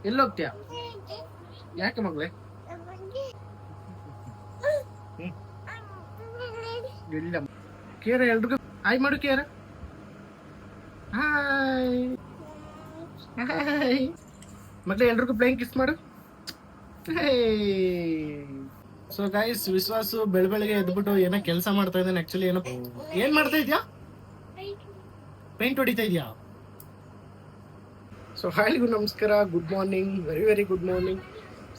ಎಲ್ಲಿ ಹೋಗ್ತೀಯಾ? ಯಾಕೆ ಮಗಳೇ? ಇಲ್ಲ ಕೇರ ಎಲ್ರಿಗೂ ಹಾಯ್ ಮಾಡು ಕೇರ. ಹಾಯ್ ಹಾಯ್ ಮಗಳೇ, ಎಲ್ರಿಗೂ ಪ್ಲೇಯಿಂಗ್ ಕಿಸ್ ಮಾಡು. ಸೊ ಗೈಸ್, ವಿಶ್ವಾಸು ಬೆಳಗ್ಗೆ ಎದ್ಬಿಟ್ಟು ಏನೋ ಕೆಲಸ ಮಾಡ್ತಾ ಇದ್ದಾನೆ. ಆಕ್ಚುಲಿ ಏನ್ ಮಾಡ್ತಾ ಇದ್ಯಾ? ಪೇಂಟ್ ಹೊಡಿತಾ ಇದ್ಯಾ? ಸೊ ಹಾಯ್ಗೂ ನಮಸ್ಕಾರ, good morning, very very good morning.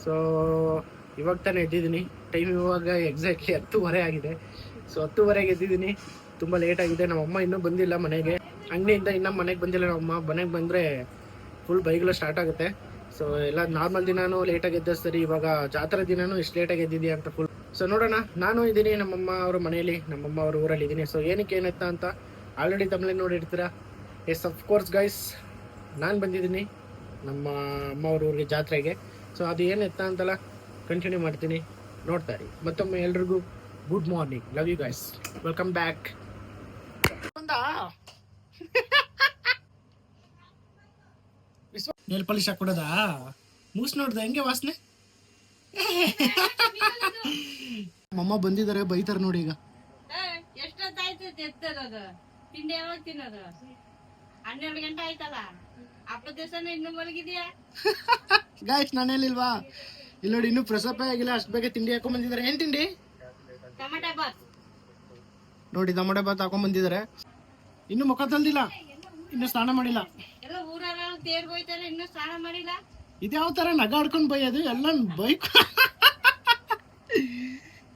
So ಇವಾಗ ತಾನೇ ಎದ್ದಿದ್ದೀನಿ. ಟೈಮ್ ಇವಾಗ ಎಕ್ಸಾಕ್ಟ್ಲಿ 10:30 ಆಗಿದೆ. ಸೊ 10:30ಗೆ ಎದ್ದಿದ್ದೀನಿ. ತುಂಬ ಲೇಟ್ ಆಗಿದೆ. ನಮ್ಮಮ್ಮ ಇನ್ನೂ ಬಂದಿಲ್ಲ ಮನೆಗೆ. ಅಂಗಡಿಯಿಂದ ಇನ್ನೂ ಮನೆಗೆ ಬಂದಿಲ್ಲ ನಮ್ಮಮ್ಮ. ಮನೆಗೆ ಬಂದರೆ ಫುಲ್ ಬೈಗಳು ಸ್ಟಾರ್ಟ್ ಆಗುತ್ತೆ. ಸೊ ಎಲ್ಲ ನಾರ್ಮಲ್ ದಿನಾನು ಲೇಟಾಗಿ ಎದ್ದ ಸರಿ, ಇವಾಗ ಜಾತ್ರೆ ದಿನಾನು ಇಷ್ಟು ಲೇಟಾಗಿ ಎದ್ದಿದ್ಯಾ ಅಂತ ಫುಲ್. ಸೊ ನೋಡೋಣ, ನಾನು ಇದ್ದೀನಿ ನಮ್ಮಮ್ಮ ಅವ್ರ ಮನೆಯಲ್ಲಿ, ನಮ್ಮಮ್ಮ ಅವ್ರ ಊರಲ್ಲಿ ಇದ್ದೀನಿ. ಸೊ ಏನಕ್ಕೆ ಏನೆತ್ತ ಅಂತ ಆಲ್ರೆಡಿ ತಮ್ಮಲ್ಲಿ ನೋಡಿರ್ತೀರಾ. ಎಸ್ ಆಫ್ ಕೋರ್ಸ್ ಗೈಸ್, ನಾನು ಬಂದಿದ್ದೀನಿ ನಮ್ಮ ಅಮ್ಮ ಅವ್ರ ಊರಿಗೆ ಜಾತ್ರೆಗೆ. ಸೊ ಅದು ಏನೆತ್ತ ಅಂತೆಲ್ಲ ಕಂಟಿನ್ಯೂ ಮಾಡ್ತೀನಿ, ನೋಡ್ತಾ ಇರಿ. ಮತ್ತೊಮ್ಮೆ ಎಲ್ರಿಗೂ good morning, love you guys, welcome back. Nail polish ಹಾಕೊಡೋದಾ? ಮೂಸ್ ನೋಡ್ದ ಹೆಂಗೆ ವಾಸನೆ? ಮಮ್ಮ ಬಂದಿದ್ದಾರೆ, ಬೈತಾರೆ ನೋಡಿ. ಈಗ ಎಷ್ಟೊತ್ತಾಯ್ತು ಎತ್ತರೋದು? ತಿಂಡಿ ಯಾವಾಗ ತಿನ್ನೋದು? 12 ಗಂಟೆ ಆಯ್ತಲ್ಲ. ಹಬ್ಬ ದಿವಸನ ಇನ್ನೂ ಮಲಗಿದ್ಯಾ? ಗಾಯ್ಸ್, ನಾನು ಹೇಳಿಲ್ವಾ? ಇಲ್ಲಿ ನೋಡಿ, ಇನ್ನೂ ಪ್ರಸಪ ಆಗಿಲ್ಲ, ಅಷ್ಟು ಬೇಗ ತಿಂಡಿ ಹಾಕೊಂಡ್ ಬಂದಿದ್ದಾರೆ. ಏನ್ ತಿಂಡಿ? ಟೊಮೆಟೊ ಬಾತ್ ನೋಡಿ, ಟೊಮೆಟೊ ಬಾತ್ ಹಾಕೊಂಡ್ ಬಂದಿದ್ದಾರೆ. ಇನ್ನು ಮುಖ ತಲ್ದಿಲ್ಲ, ಇನ್ನು ಸ್ನಾನ ಮಾಡಿಲ್ಲ. ಎಲ್ಲ ಊರೆಲ್ಲ ತೇರ್ ಹೋಯ್ತಾರೆ, ಇನ್ನೂ ಸ್ನಾನ ಮಾಡಿಲ್ಲ. ಇದ್ಯಾವ ತರ ನಗಾಡ್ಕೊಂಡ್ ಬೈಯೋದು? ಎಲ್ಲ ಬೈಕ್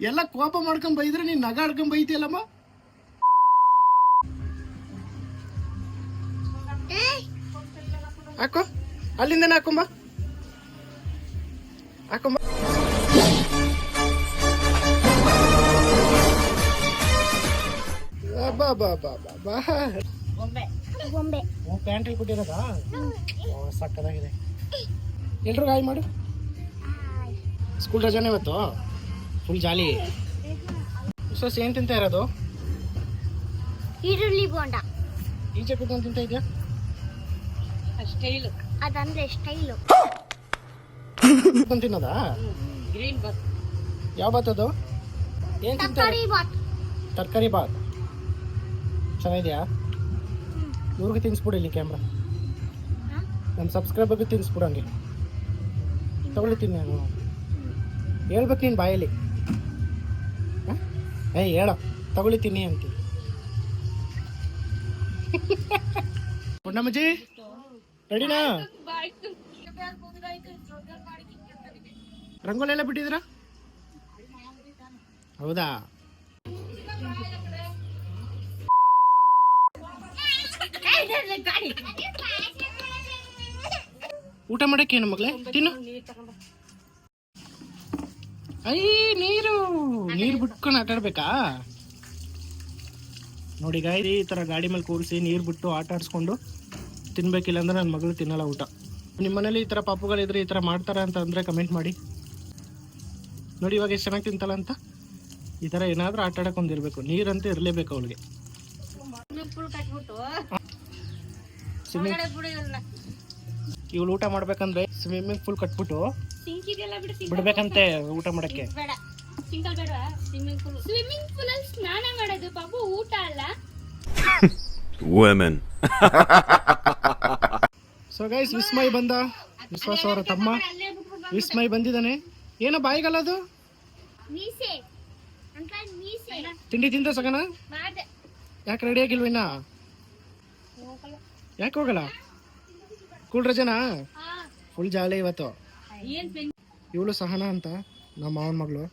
ಎಲ್ಲ ಕೋಪ ಮಾಡ್ಕೊಂಡ್ ಬೈದ್ರೆ ನೀನ್ ನಗಾಡ್ಕೊಂಡ್ ಬೈತಿಯಲ್ಲಮ್ಮ. ಹಾಕೋ, ಅಲ್ಲಿಂದನೇ ಹಾಕೊಂಬ, ಹಾಕೊಂಬ. ಬಾ ಬಾ ಬಾ ಬಾ ಬಾ. ಪ್ಯಾಂಟ್ ಅಲ್ಲಿ ಕೊಟ್ಟಿರೋದಾ? ಸಕ್ಕದಾಗಿದೆ. ಎಲ್ರಿಗೂ ಹಾಯ್ ಮಾಡು. ಸ್ಕೂಲ್ ರಜಾನೇ ಇವತ್ತು, ಫುಲ್ ಜಾಲಿ. ಸೊ ಏನ್ ತಿಂತ ಇರೋದು? ಈರುಳ್ಳಿ ಬೋಂಡ. ಈಚೆ ಕೂತ್ಕೊಂಡು ತಿಂತ ಇದೆಯಾ? ಸ್ಟೈಲು, ಅದಂದ್ರೆ ಸ್ಟೈಲು. ತಿನ್ನೋದಾ? ಗ್ರೀನ್ ಬಾತ್. ಯಾವ ಬಾತ್ ಅದು? ಏನ್ ತಿಂತ? ತರಕಾರಿ ಬಾತ್. ತರಕಾರಿ ಬಾತ್ ಚೆನ್ನಾಗಿದ್ಯಾ? ಇವ್ರಿಗೆ ತಿನ್ಸ್ಬಿಡು, ಇಲ್ಲಿ ಕ್ಯಾಮ್ರಾ ನಮ್ಮ ಸಬ್ಸ್ಕ್ರೈಬರ್ಗೆ ತಿನ್ಸ್ಬಿಡು. ಹಂಗೆ ತಗೊಳ್ತೀನಿ ನಾನು. ಹೇಳ್ಬೇಕು ನೀನು ಬಾಯಲ್ಲಿ. ಏಯ್ ಹೇಳ, ತಗೊಳಿತೀನಿ ಅಂತ. ಪುಣ್ಣಮ್ಮಜ್ಜಿ ರೆಡಿನಾ? ರಂಗೋಲಿ ಎಲ್ಲ ಬಿಟ್ಟಿದ್ದೀರಾ? ಹೌದಾ? ಊಟ ಮಾಡಕ್ಕೇನು ಮಗಳೇ? ತಿನ್ನು. ಐ ನೀರು ಬಿಟ್ಕೊಂಡು ಆಟ ಆಡ್ಬೇಕಾ? ನೋಡಿ ಗಾಯಿ, ಈ ತರ ಗಾಡಿ ಮೇಲೆ ಕೂರಿಸಿ ನೀರು ಬಿಟ್ಟು ಆಟ ಆಡ್ಸ್ಕೊಂಡು ತಿನ್ಬೇಕಿಲ್ಲ ಅಂದ್ರೆ ನನ್ನ ಮಗಳು ತಿನ್ನಲ್ಲ ಊಟ. ನಿಮ್ಮ ಮನೇಲಿ ಈ ತರ ಪಾಪುಗಳಿದ್ರೆ ಈ ತರ ಮಾಡ್ತಾರ ಅಂತ ಅಂದ್ರೆ ಕಮೆಂಟ್ ಮಾಡಿ. ನೋಡಿ ಇವಾಗ ಎಷ್ಟು ಚೆನ್ನಾಗಿ ತಿಂತಲ್ಲ ಅಂತ. ಈ ತರ ಏನಾದ್ರೂ ಆಟ ಆಡಕ್ ಒಂದಿರ್ಬೇಕು, ನೀರಂತೂ ಇರ್ಲೇಬೇಕು ಅವಳಿಗೆ. ಇವಳು ಊಟ ಮಾಡ್ಬೇಕಂದ್ರೆ ಸ್ವಿಮ್ಮಿಂಗ್ ಪೂಲ್ ಕಟ್ಬಿಟ್ಟು ಬಿಡ್ಬೇಕಂತೆ ಊಟ ಮಾಡಕ್ಕೆ. ಸ್ವಿಮ್ಮಿಂಗ್ ಪೂಲ್ ಅಲ್ಲಿ ಸ್ನಾನ ಮಾಡೋದು ಪಾಪು, ಊಟ ಅಲ್ಲ. ಸೊ ಗೈಸ್, ವಿಸ್ಮಯ್ ಬಂದ. ವಿಶ್ವಾಸ ಅವರ ತಮ್ಮ ವಿಸ್ಮಯ್ ಬಂದಿದ್ದಾನೆ. ಏನೋ ಬಾಯಿಗಲ್ಲ ಅದು? ತಿಂಡಿ ತಿಂದ ಸಗನ? ಯಾಕೆ ರೆಡಿ ಆಗಿಲ್ವಿನ್ನ? ಯಾಕೆ ಹೋಗಲ್ಲ? ಸ್ಕೂಲ್ ರಜೆನಾ? ಫುಲ್ ಜಾಲಿ ಇವತ್ತು. ಇವಳು ಸಹನಾ ಅಂತ, ನಮ್ಮ ಮಾವನ ಮಗಳು.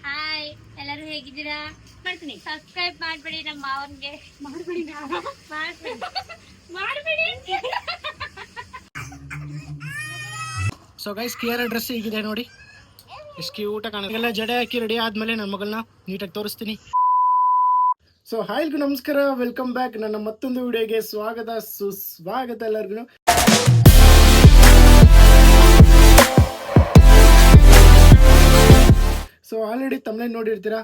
ಹಾಯ್, ಎಲ್ಲರೂ ಹೇಗಿದ್ದೀರಾ? ಮಾಡ್ತೀನಿ, ಸಬ್ಸ್ಕ್ರೈಬ್ ಮಾಡ್ಬೇಡಿ ನಮ್ಮ ಮಾವನ್ಗೆ. ಮಾಡ್ಬೇಡಿ. ಸೊ ಗೈಸ್, ಕ್ಲಿಯರ್ ಡ್ರೆಸ್ ಹೀಗಿದೆ ನೋಡಿ, ಎಷ್ಟು ಕ್ಯೂಟ್ ಕಾಣುತ್ತೆ. ಎಲ್ಲ ಜಡೆ ಹಾಕಿ ರೆಡಿ ಆದ್ಮೇಲೆ ನನ್ನ ಮಗಳನ್ನ ನೀಟಾಗಿ ತೋರಿಸ್ತೀನಿ. ಸೊ ಹಾಯ್ಗೂ ನಮಸ್ಕಾರ, ವೆಲ್ಕಮ್ ಬ್ಯಾಕ್. ನನ್ನ ಮತ್ತೊಂದು ವಿಡಿಯೋಗೆ ಸ್ವಾಗತ, ಸುಸ್ವಾಗತ ಎಲ್ಲರಿಗೂ. ಸೊ ಆಲ್ರೆಡಿ ತಮ್ಮನೇ ನೋಡಿರ್ತೀರಾ,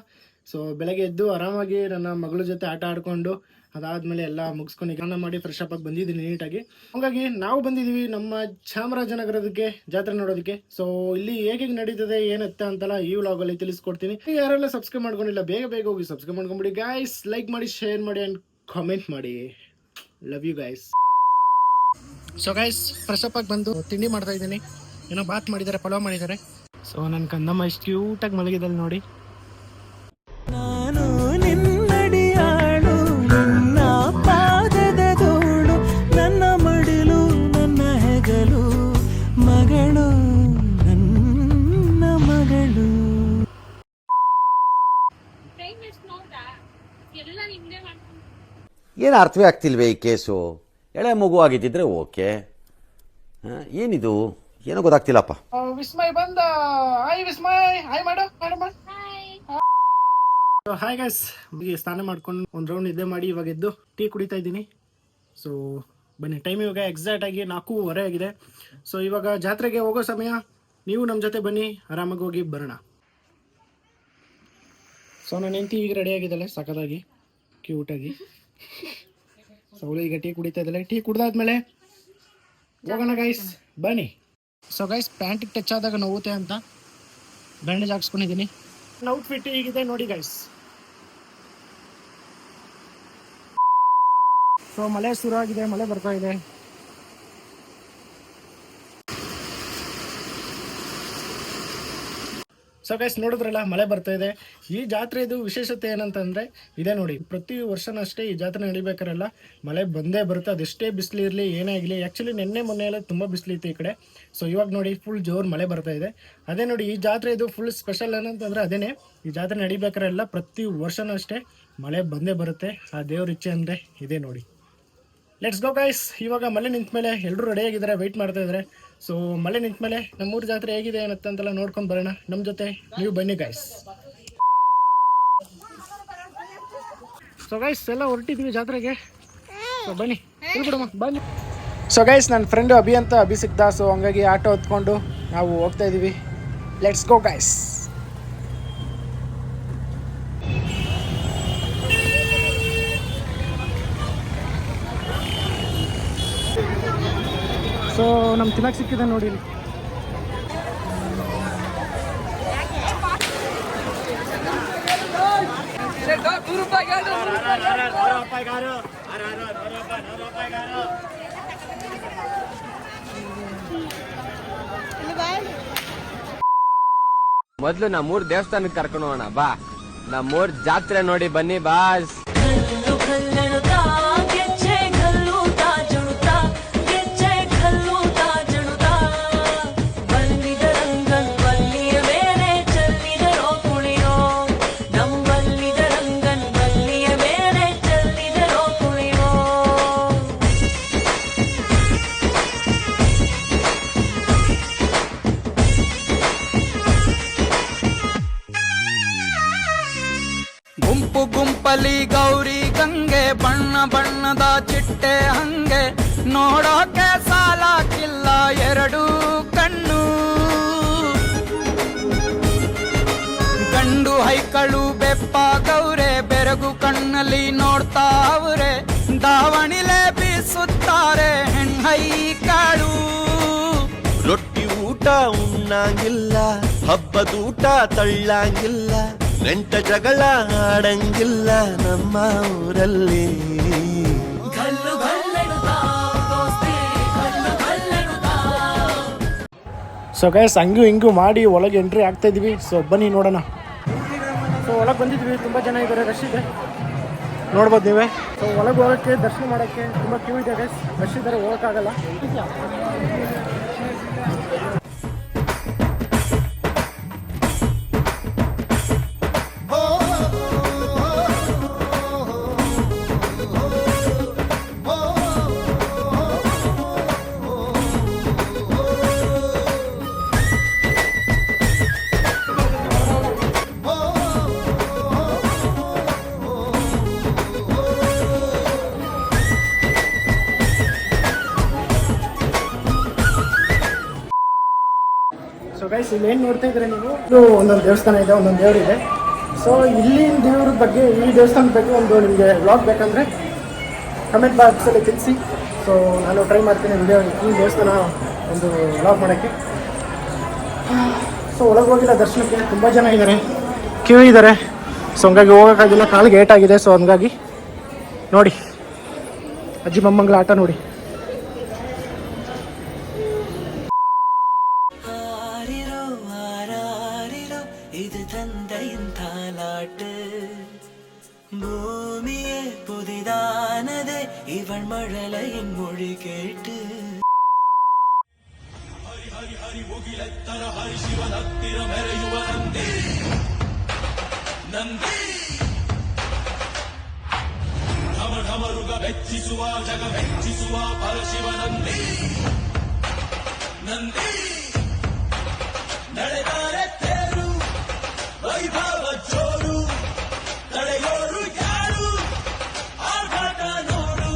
ಸೊ ಬೆಳಗ್ಗೆ ಎದ್ದು ಆರಾಮಾಗಿ ನನ್ನ ಮಗಳ ಜೊತೆ ಆಟ ಆಡ್ಕೊಂಡು ಅದಾದಮೇಲೆ ಎಲ್ಲ ಮುಗಿಸ್ಕೊಂಡು ಸ್ನಾನ ಮಾಡಿ ಫ್ರೆಶ್ ಅಪ್ ಆಗಿ ಬಂದಿದ್ದೀನಿ ನೀಟಾಗಿ. ಹಾಗಾಗಿ ನಾವು ಬಂದಿದ್ದೀವಿ ನಮ್ಮ ಚಾಮರಾಜನಗರದಕ್ಕೆ ಜಾತ್ರೆ ನೋಡೋದಕ್ಕೆ. ಸೊ ಇಲ್ಲಿ ಹೇಗೆ ನಡೀತದೆ ಏನತ್ತ ಅಂತೆಲ್ಲ ಈ ವ್ಲಾಗಲ್ಲಿ ತಿಳಿಸ್ಕೊಡ್ತೀನಿ. ಯಾರೆಲ್ಲ ಸಬ್ಸ್ಕ್ರೈಬ್ ಮಾಡ್ಕೊಂಡಿಲ್ಲ ಬೇಗ ಬೇಗ ಹೋಗಿ ಸಬ್ಸ್ಕ್ರೈಬ್ ಮಾಡ್ಕೊಂಬಿಡಿ ಗೈಸ್. ಲೈಕ್ ಮಾಡಿ, ಶೇರ್ ಮಾಡಿ ಆ್ಯಂಡ್ ಕಾಮೆಂಟ್ ಮಾಡಿ. Love you guys. So guys fresh up ಆಗಿ ಬಂದು ತಿಂಡಿ ಮಾಡ್ತಾ ಇದ್ದೀನಿ. ಏನೋ ಬಾತ್ ಮಾಡಿದ್ದಾರೆ, ಪಲಾವ್ ಮಾಡಿದ್ದಾರೆ. ಸೊ ನನ್ನ ಕಂದಮ್ಮ ಇಷ್ಟು ಕ್ಯೂಟಾಗಿ ಮಲಗಿದಲ್ಲಿ ನೋಡಿ. ನಾನು ನಿನ್ನಡಿಯಾಳು, ನಿನ್ನ ಪಾದದ ಧೂಳು, ನನ್ನ ಮಡಿಲು ನನ್ನ ಹೆಗಲು, ಮಗಳು ನನ್ನ ಮಗಳು. ಎಲ್ಲ ನಿಮ್ದೇ ಮಾಡ್ತೀನಿ. ಏನು ಅರ್ಥವೇ ಆಗ್ತಿಲ್ವೇ ಈ ಕೇಸು? ಎಳೆ ಮಗು ಆಗಿದ್ದಿದ್ರೆ ಓಕೆ, ಏನಿದು ಏನೋ ಗೊತ್ತಾಗ್ತಿಲ್ಲಪ್ಪ. ವಿಸ್ಮಯ್ ಬಂದ. ಹಾಯ್ ವಿಸ್ಮಯ್, ಹಾಯ್ ಮಾಡು ಮಾಡಮ್ಮ. ಹಾಯ್ ಗೈಸ್, ಸ್ನಾನ ಮಾಡ್ಕೊಂಡು ಒಂದು ರೌಂಡ್ ನಿದ್ದೆ ಮಾಡಿ ಇವಾಗ ಎದ್ದು ಟೀ ಕುಡಿತಾ ಇದ್ದೀನಿ. ಸೊ ಬನ್ನಿ, ಟೈಮ್ ಇವಾಗ ಎಕ್ಸಾಕ್ಟ್ ಆಗಿ 4:15 ಆಗಿದೆ. ಸೊ ಇವಾಗ ಜಾತ್ರೆಗೆ ಹೋಗೋ ಸಮಯ. ನೀವು ನಮ್ಮ ಜೊತೆ ಬನ್ನಿ, ಆರಾಮಾಗಿ ಹೋಗಿ ಬರೋಣ. ಸೊ ನನ್ನ ಹೆಂಡತಿ ಈಗ ರೆಡಿ ಆಗಿದ್ದಾಳೆ ಸಖತ್ತಾಗಿ ಕ್ಯೂಟಾಗಿ. ಸೊ ಅವಳು ಈಗ ಟೀ ಕುಡಿತಾ ಇದ್ದಾಳೆ. ಟೀ ಕುಡ್ದಾದ್ಮೇಲೆ ಹೋಗೋಣ ಗೈಸ್, ಬನ್ನಿ. ಸೊ ಗೈಸ್ ಪ್ಯಾಂಟಿಗೆ ಟಚ್ ಆದಾಗ ನೋವುತ್ತೆ ಅಂತ ಬ್ಯಾಂಡೇಜ್ ಹಾಕ್ಸ್ಕೊಂಡಿದ್ದೀನಿ. ಔಟ್ಫಿಟ್ ಹೀಗಿದೆ ನೋಡಿ ಗೈಸ್. ಸೊ ಮಳೆ ಶುರು ಆಗಿದೆ, ಮಳೆ ಬರ್ತಾ ಇದೆ. ಸೊ ಗೈಸ್ ನೋಡಿದ್ರಲ್ಲ, ಮಳೆ ಬರ್ತಾ ಇದೆ. ಈ ಜಾತ್ರೆದು ವಿಶೇಷತೆ ಏನಂತಂದರೆ ಇದೇ ನೋಡಿ, ಪ್ರತಿ ವರ್ಷನಷ್ಟೇ ಈ ಜಾತ್ರೆ ನಡಿಬೇಕಾರೆಲ್ಲ ಮಳೆ ಬಂದೇ ಬರುತ್ತೆ. ಅದೆಷ್ಟೇ ಬಿಸಿಲು ಇರಲಿ ಏನೇ ಆಗಲಿ. ಆ್ಯಕ್ಚುಲಿ ನಿನ್ನೆ ಮೊನ್ನೆ ಎಲ್ಲ ತುಂಬ ಬಿಸಿಲಿತ್ತು ಈ ಕಡೆ. ಸೊ ಇವಾಗ ನೋಡಿ ಫುಲ್ ಜೋರು ಮಳೆ ಬರ್ತಾ ಇದೆ. ಅದೇ ನೋಡಿ ಈ ಜಾತ್ರೆದು ಫುಲ್ ಸ್ಪೆಷಲ್ ಏನಂತಂದರೆ ಅದೇ, ಈ ಜಾತ್ರೆ ನಡಿಬೇಕಾರೆಲ್ಲ ಪ್ರತಿ ವರ್ಷನೂ ಅಷ್ಟೇ ಮಳೆ ಬಂದೇ ಬರುತ್ತೆ. ಆ ದೇವ್ರ ಇಚ್ಛೆ ಅಂದರೆ ಇದೇ ನೋಡಿ. Let's go guys. ಇವಾಗ ಮಳೆ ನಿಂತ ಮೇಲೆ ಎಲ್ಲರೂ ರೆಡಿಯಾಗಿದ್ದಾರೆ, ವೆಯ್ಟ್ ಮಾಡ್ತಾ ಇದ್ದಾರೆ. ಸೊ ಮಳೆ ನಿಂತ ಮೇಲೆ ನಮ್ಮೂರು ಜಾತ್ರೆ ಹೇಗಿದೆ ಏನಂತೆಲ್ಲ ನೋಡ್ಕೊಂಡು ಬರೋಣ. ನಮ್ಮ ಜೊತೆ ನೀವು ಬನ್ನಿ ಗೈಸ್. ಸೊ ಗೈಸ್ ಎಲ್ಲ ಹೊರಟಿದ್ವಿ ಜಾತ್ರೆಗೆ. ಸೊ ಬನ್ನಿ ಬಿಡಮ್ಮ, ಬನ್ನಿ. ಸೊ ಗೈಸ್ ನನ್ನ ಫ್ರೆಂಡು ಅಭಿ ಸಿಕ್ತ. ಸೊ ಹಂಗಾಗಿ ಆಟೋ ಹೊತ್ಕೊಂಡು ನಾವು ಹೋಗ್ತಾ ಇದ್ದೀವಿ. Let's go guys. ಸೊ ನಮ್ಮ ತಿನ್ನಕ್ಕೆ ಸಿಕ್ಕಿದೆ ನೋಡಿ. ಮೊದ್ಲು ನಮ್ಮೂರ್ ದೇವಸ್ಥಾನಕ್ಕೆ ಕರ್ಕೊಂಡು ಹೋಗೋಣ ಬಾ. ನಮ್ಮೂರ್ ಜಾತ್ರೆ ನೋಡಿ ಬನ್ನಿ ಬಾಸ್. ಗುಂಪು ಗುಂಪಲಿ ಗೌರಿ ಗಂಗೆ, ಬಣ್ಣ ಬಣ್ಣದ ಚಿಟ್ಟೆ ಹಂಗೆ, ನೋಡೋಕೆ ಸಾಲಾಕಿಲ್ಲ ಎರಡು ಕಣ್ಣು. ಗಂಡು ಹೈಕಳು ಬೆಪ್ಪಾಗವ್ರೆ, ಬೆರಗು ಕಣ್ಣಲ್ಲಿ ನೋಡ್ತಾ ಅವ್ರೆ, ದಾವಣಿಲೆ ಬೀಸುತ್ತಾರೆ ಹೆಣ್ಣೈಕಾಳು. ರೊಟ್ಟಿ ಊಟ ಉಣ್ಣಂಗಿಲ್ಲ, ಹಬ್ಬದೂಟ ತಳ್ಳಂಗಿಲ್ಲ, ನೆಂಟ ಜಗಳ ಆಡಂಗಿಲ್ಲ ನಮ್ಮ ಊರಲ್ಲಿ. ಸೊ ಗೈಸ್ ಹಂಗೂ ಹಿಂಗೂ ಮಾಡಿ ಒಳಗೆ ಎಂಟ್ರಿ ಆಗ್ತಾ ಇದೀವಿ. ಸೊ ಬನ್ನಿ ನೋಡೋಣ. ಸೊ ಒಳಗೆ ಬಂದಿದ್ವಿ, ತುಂಬ ಜನ ಇದ್ದಾರೆ, ರಶ್ ಇದೆ ನೋಡ್ಬೋದು ನೀವೇ. ಸೊ ಒಳಗೆ ಹೋಗೋಕ್ಕೆ ದರ್ಶನ ಮಾಡೋಕ್ಕೆ ತುಂಬ ಕ್ಯೂ ಇದೆ ಗೈಸ್, ರಶ್ ಇದ್ದಾರೆ, ಹೋಗೋಕ್ಕಾಗಲ್ಲ. ಸೊ ಗೈಸ್ ಇಲ್ಲಿ ಏನು ನೋಡ್ತಾ ಇದ್ರೆ ನೀವು, ಒಂದೊಂದು ದೇವಸ್ಥಾನ ಇದೆ, ಒಂದೊಂದು ದೇವರಿದೆ. ಸೊ ಇಲ್ಲಿನ ದೇವ್ರ ಬಗ್ಗೆ, ಈ ದೇವಸ್ಥಾನದ ಬಗ್ಗೆ ಒಂದು ನಿಮಗೆ ವ್ಲಾಗ್ ಬೇಕಂದರೆ ಕಮೆಂಟ್ ಬಾಕ್ಸಲ್ಲಿ ತಿಳಿಸಿ. ಸೊ ನಾನು ಟ್ರೈ ಮಾಡ್ತೀನಿ ಈ ದೇವಸ್ಥಾನ ಒಂದು ವ್ಲಾಗ್ ಮಾಡೋಕ್ಕೆ. ಸೊ ಒಳಗೆ ಹೋಗಿಲ್ಲ ದರ್ಶನಕ್ಕೆ, ತುಂಬ ಜನ ಇದ್ದಾರೆ, ಕ್ಯೂ ಇದ್ದಾರೆ. ಸೊ ಹಂಗಾಗಿ ಹೋಗೋಕ್ಕಾಗಿಲ್ಲ, ಕಾಲಿಗೆ ಏಟಾಗಿದೆ. ಸೊ ಹಂಗಾಗಿ ನೋಡಿ ಅಜ್ಜಿ ಮೊಮ್ಮಂಗಳ ಆಟ ನೋಡಿ. இது தந்தையின் தாலாட்டு பூமியே புதிதானதே இவள் மழலையின் மொழி கேட்டு ಮೆಚ್ಚಿಸುವ ಜಗ ಮೆಚ್ಚಿಸುವ ಪರಶಿವ ನಂದಿ ನಂದಿ ನಡೆದಾರೆ ತೇರು ವೈಭವ ಜೋರು ತಡೆಯೋರು ಯಾರು ಆಘಾತ ನೋಡು.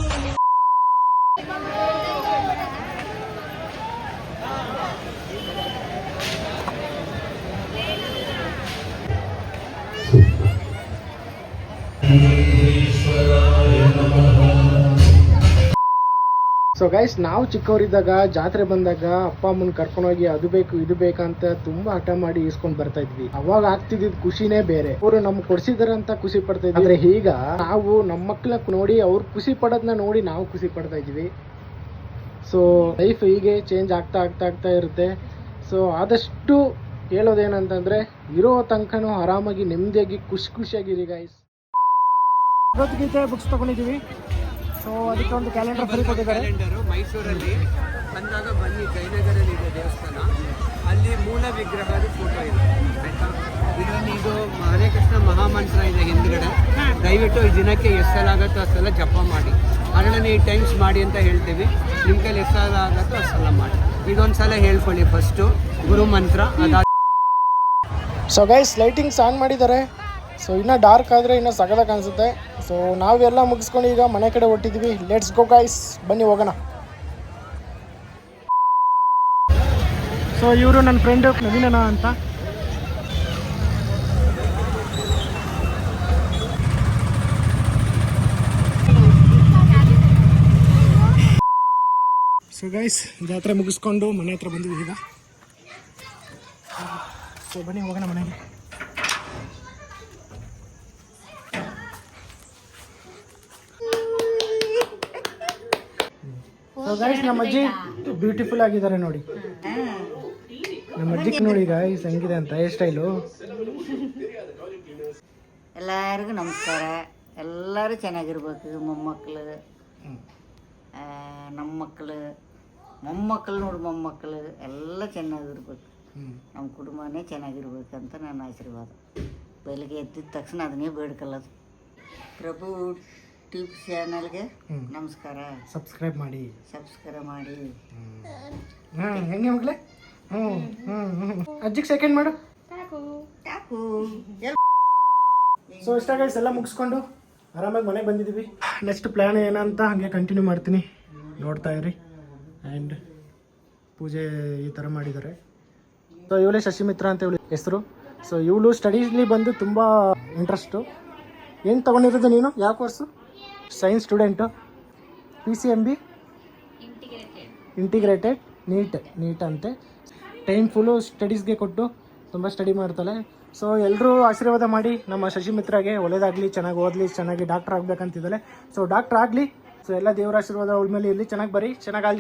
ಸೊ ಗೈಸ್, ನಾವು ಚಿಕ್ಕವರಿದ್ದಾಗ ಜಾತ್ರೆ ಬಂದಾಗ ಅಪ್ಪ ಅಮ್ಮನ ಕರ್ಕೊಂಡೋಗಿ ಅದು ಬೇಕು ಇದು ಬೇಕಂತ ತುಂಬಾ ಹಠ ಮಾಡಿ ಇಸ್ಕೊಂಡ್ ಬರ್ತಾ ಇದ್ವಿ. ಅವಾಗ ಆಗ್ತಿದ್ದ ಖುಷಿನೇ ಬೇರೆ. ಅವರು ನಮ್ಗೆ ಕೊಡ್ಸಿದಾರಂತ ಖುಷಿ ಪಡ್ತಾ ಇದ್ವಿ. ಆದ್ರೆ ಈಗ ನಾವು ನಮ್ಮ ಮಕ್ಳ ನೋಡಿ ಅವ್ರು ಖುಷಿ ಪಡೋದನ್ನ ನೋಡಿ ನಾವು ಖುಷಿ ಪಡ್ತಾ ಇದ್ವಿ. ಸೊ ಲೈಫ್ ಹೀಗೆ ಚೇಂಜ್ ಆಗ್ತಾ ಇರುತ್ತೆ. ಸೊ ಆದಷ್ಟು ಹೇಳೋದೇನಂತಂದ್ರೆ ಇರೋ ತನಕನೂ ಆರಾಮಾಗಿ ನೆಮ್ಮದಿಯಾಗಿ ಖುಷಿಯಾಗಿರಿ ಗೈಸ್. ಭಗವದ್ಗೀತೆ ಬುಕ್ಸ್ ತಗೊಂಡಿದ್ದೀವಿ. ಸೊ ಅದಕ್ಕೆ ಒಂದು ಕ್ಯಾಲೆಂಡರ್ ಫ್ರೀ ಕೊಟ್ಟಿದ್ದಾರೆ. ಮೈಸೂರಲ್ಲಿ ಬಂದಾಗ ಬನ್ನಿ, ಜಯನಗರಲ್ಲಿ ಇದೆ ದೇವಸ್ಥಾನ, ಅಲ್ಲಿ ಮೂಲ ವಿಗ್ರಹದ ಫೋಟೋ ಇದೆ ಆಯ್ತಾ. ಇದು ಹರೇ ಕೃಷ್ಣ ಮಹಾಮಂತ್ರ ಇದೆ ಹಿಂದ್ಗಡೆ. ದಯವಿಟ್ಟು ಈ ದಿನಕ್ಕೆ ಎಷ್ಟು ಸಲ ಆಗುತ್ತೋ ಅಷ್ಟು ಸಲ ಜಪ ಮಾಡಿ. 108 ಟೈಮ್ಸ್ ಮಾಡಿ ಅಂತ ಹೇಳ್ತೀವಿ. ನಿಮ್ಮ ಕೈಲಿ ಎಷ್ಟು ಸಲ ಆಗುತ್ತೋ ಅಷ್ಟು ಸಲ ಮಾಡಿ. ಇದೊಂದು ಸಲ ಹೇಳ್ಕೊಳ್ಳಿ ಫಸ್ಟು ಗುರು ಮಂತ್ರ. ಸೊ ಗೈಸ್, ಲೈಟಿಂಗ್ಸ್ ಆನ್ ಮಾಡಿದ್ದಾರೆ. ಸೊ ಇನ್ನೂ ಡಾರ್ಕ್ ಆದರೆ ಇನ್ನೂ ಸಗದಾಗ ಅನಿಸುತ್ತೆ. ಸೊ ನಾವೆಲ್ಲ ಮುಗಿಸ್ಕೊಂಡು ಈಗ ಮನೆ ಕಡೆ ಹೊಟ್ಟಿದ್ವಿ. ಲೆಟ್ಸ್ ಗೋ ಗೈಸ್, ಬನ್ನಿ ಹೋಗೋಣ. ಸೊ ಇವರು ನನ್ನ ಫ್ರೆಂಡು ನವೀನನ ಅಂತ. ಸೊ ಗೈಸ್, ಜಾತ್ರೆ ಮುಗಿಸ್ಕೊಂಡು ಮನೆ ಹತ್ರ ಬಂದಿದ್ದೀವಿ ಈಗ. ಸೊ ಬನ್ನಿ ಹೋಗೋಣ ಮನೆಗೆ. ಸೊ ಗೈಸ್, ನಮ್ಮ ಅಜ್ಜಿ ಬ್ಯೂಟಿಫುಲ್ ಆಗಿದ್ದಾರೆ ನೋಡಿ. ನಮ್ಮ ಅಜ್ಜಿಗೆ ನೋಡಿ ಗೈಸ್ ಹೆಂಗಿದೆ ಅಂತ ಹೇರ್ ಸ್ಟೈಲು. ಎಲ್ಲರಿಗೂ ನಮಸ್ಕಾರ. ಎಲ್ಲರೂ ಚೆನ್ನಾಗಿರ್ಬೇಕು. ಮೊಮ್ಮಕ್ಕಳು, ನಮ್ಮ ಮಕ್ಕಳು, ಮೊಮ್ಮಕ್ಕಳು ನೋಡಿ, ಮೊಮ್ಮಕ್ಕಳು ಎಲ್ಲ ಚೆನ್ನಾಗಿರ್ಬೇಕು. ನಮ್ಮ ಕುಟುಂಬನೇ ಚೆನ್ನಾಗಿರ್ಬೇಕಂತ ನನ್ನ ಆಶೀರ್ವಾದ. ಬೆಳಿಗ್ಗೆ ಎದ್ದಿದ ತಕ್ಷಣ ಅದನ್ನೇ ಬೇಡ್ಕೊಳ್ಳೋದು. ಪ್ರಭು ಟಿವಿ ಚಾನಲ್ಗೆ ನಮಸ್ಕಾರ. ಸಬ್ಸ್ಕ್ರೈಬ್ ಮಾಡಿ. ಹೆಂಗೆ ಮಗಳೇ? ಅಜ್ಜಿಗೆ ಸೆಕೆಂಡ್ ಮಾಡು. ಸೊ ಇಷ್ಟ ಗೈಸ್, ಎಲ್ಲ ಮುಗಿಸ್ಕೊಂಡು ಆರಾಮಾಗಿ ಮನೆಗೆ ಬಂದಿದ್ದೀವಿ. ನೆಕ್ಸ್ಟ್ ಪ್ಲ್ಯಾನ್ ಏನಂತ ಹಾಗೆ ಕಂಟಿನ್ಯೂ ಮಾಡ್ತೀನಿ, ನೋಡ್ತಾ ಇರಿ. ಆ್ಯಂಡ್ ಪೂಜೆ ಈ ಥರ ಮಾಡಿದ್ದಾರೆ. ಸೊ ಇವಳೇ ಶಶಿಮಿತ್ರ ಅಂತ ಇವಳು ಹೆಸರು. ಸೊ ಇವಳು ಸ್ಟಡೀಸ್ಲಿ ಬಂದು ತುಂಬ ಇಂಟ್ರೆಸ್ಟು. ಏನು ತೊಗೊಂಡಿರೋದು ನೀನು? ಯಾವ course? Science student. PCMB integrated NEET ಅಂತೆ. ಟೈಮ್ ಫುಲ್ಲು ಸ್ಟಡೀಸ್ಗೆ ಕೊಟ್ಟು ತುಂಬ ಸ್ಟಡಿ ಮಾಡ್ತಾಳೆ. ಸೊ ಎಲ್ಲರೂ ಆಶೀರ್ವಾದ ಮಾಡಿ ನಮ್ಮ ಶಶಿಮಿತ್ರಾಗೆ ಒಳ್ಳೇದಾಗಲಿ, ಚೆನ್ನಾಗಿ ಓದಲಿ, ಚೆನ್ನಾಗಿ ಡಾಕ್ಟರ್ ಆಗಬೇಕಂತಿದ್ದಾಳೆ. ಸೊ ಡಾಕ್ಟರ್ ಆಗಲಿ. ಸೊ ಎಲ್ಲ ದೇವರ ಆಶೀರ್ವಾದ ಅವಳ ಮೇಲೆ ಇರಲಿ, ಚೆನ್ನಾಗಿ ಬರೀ, ಚೆನ್ನಾಗಿ all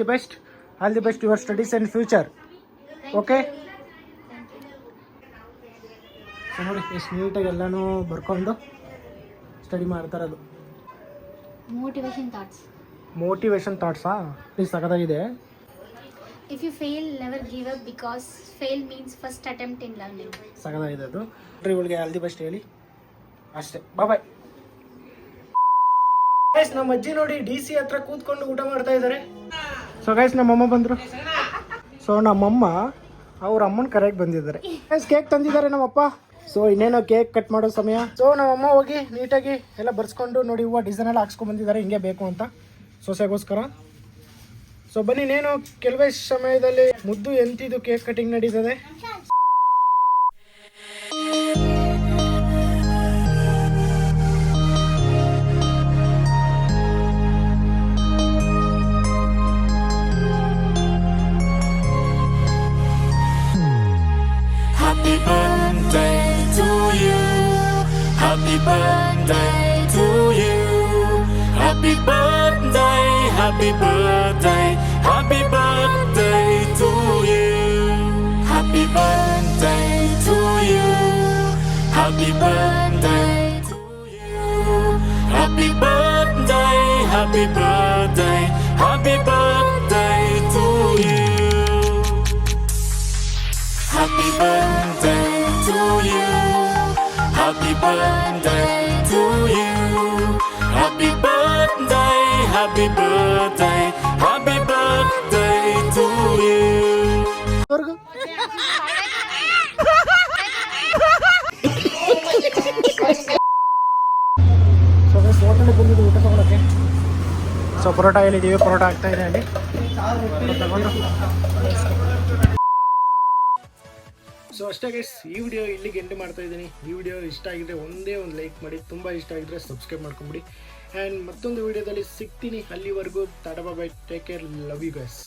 the best your studies and future. Okay. So ನೋಡಿ ಎಷ್ಟು ನೀಟಾಗಿ ಎಲ್ಲನೂ ಬರ್ಕೊಂಡು ಸ್ಟಡಿ ಮಾಡ್ತಾರದು. ಮೋಟಿವೇಶನ್ ಥಾಟ್ಸಾ? ಇದು ಸಖತ್ತಾಗಿದೆ. If you fail, never give up because fail means first attempt in learning. ಸಖತ್ತಾಗಿದೆ ಅದು. ಇವಳಿಗೆ ಆಲ್ ದಿ ಬೆಸ್ಟ್ ಹೇಳಿ ಅಷ್ಟೇ. ಬಾಯ್. ಗೈಸ್, ನಮ್ಮ ಅಜ್ಜಿ ನೋಡಿ DC ಹತ್ರ ಕೂತ್ಕೊಂಡು ಊಟ ಮಾಡ್ತಾ ಇದ್ದಾರೆ. ಸೊ ಗೈಸ್, ನಮ್ಮಮ್ಮ ಬಂದರು. ಸೊ ನಮ್ಮಮ್ಮ ಅವ್ರ ಅಮ್ಮನ ಕರೆಕ್ಟ್ ಬಂದಿದ್ದಾರೆ. ಗೈಸ್, ಕೇಕ್ ತಂದಿದ್ದಾರೆ ನಮ್ಮಪ್ಪ. ಸೊ ಇನ್ನೇನೋ ಕೇಕ್ ಕಟ್ ಮಾಡೋ ಸಮಯ. ಸೊ ನಮ್ಮಮ್ಮ ಹೋಗಿ ನೀಟಾಗಿ ಎಲ್ಲ ಬರ್ಸ್ಕೊಂಡು ನೋಡಿ ಹೂವು ಡಿಸೈನ್ ಎಲ್ಲ ಹಾಕ್ಸ್ಕೊಂಡು ಬಂದಿದ್ದಾರೆ, ಹಿಂಗೆ ಬೇಕು ಅಂತ ಸೊಸೆಗೋಸ್ಕರ. ಸೊ ಬನ್ನಿ, ಇನ್ನೇನು ಕೆಲವೇ ಸಮಯದಲ್ಲಿ ಮುದ್ದು ಎಂತಿದ್ದು ಕೇಕ್ ಕಟಿಂಗ್ ನಡೀತದೆ. birthday, happy birthday, happy birthday to you. Happy birthday to you. Happy birthday to you. Happy birthday, happy birthday, happy birthday to you. Happy birthday to you. Happy birthday to you. Happy birthday, happy birthday, happy birthday to you. So ಹೋಟೆಲ್ಗೆ ಬಂದಿದ್ದು ಊಟ ತೊಗೊಳಕ್ಕೆ. So paratha ಹೇಳಿದ್ದೀವಿ, ಪರೋಟ ಆಗ್ತಾ ಇದೆ ಅಲ್ಲಿ ತಗೊಂಡು. So ಅಷ್ಟೇ ಗೈಸ್, ಈ ವಿಡಿಯೋ ಇಲ್ಲಿಗೆ ಎಂಡ್ ಮಾಡ್ತಾ ಇದ್ದೀನಿ. ಈ ವಿಡಿಯೋ ಇಷ್ಟ ಆಗಿದ್ರೆ ಒಂದೇ ಒಂದು ಲೈಕ್ ಮಾಡಿ, ತುಂಬ ಇಷ್ಟ ಆಗಿದ್ರೆ ಸಬ್ಸ್ಕ್ರೈಬ್ ಮಾಡ್ಕೊಂಬಿಡಿ. ಆ್ಯಂಡ್ ಮತ್ತೊಂದು ವಿಡಿಯೋದಲ್ಲಿ ಸಿಗ್ತೀನಿ. ಅಲ್ಲಿವರೆಗೂ tata bye, take care, love you guys.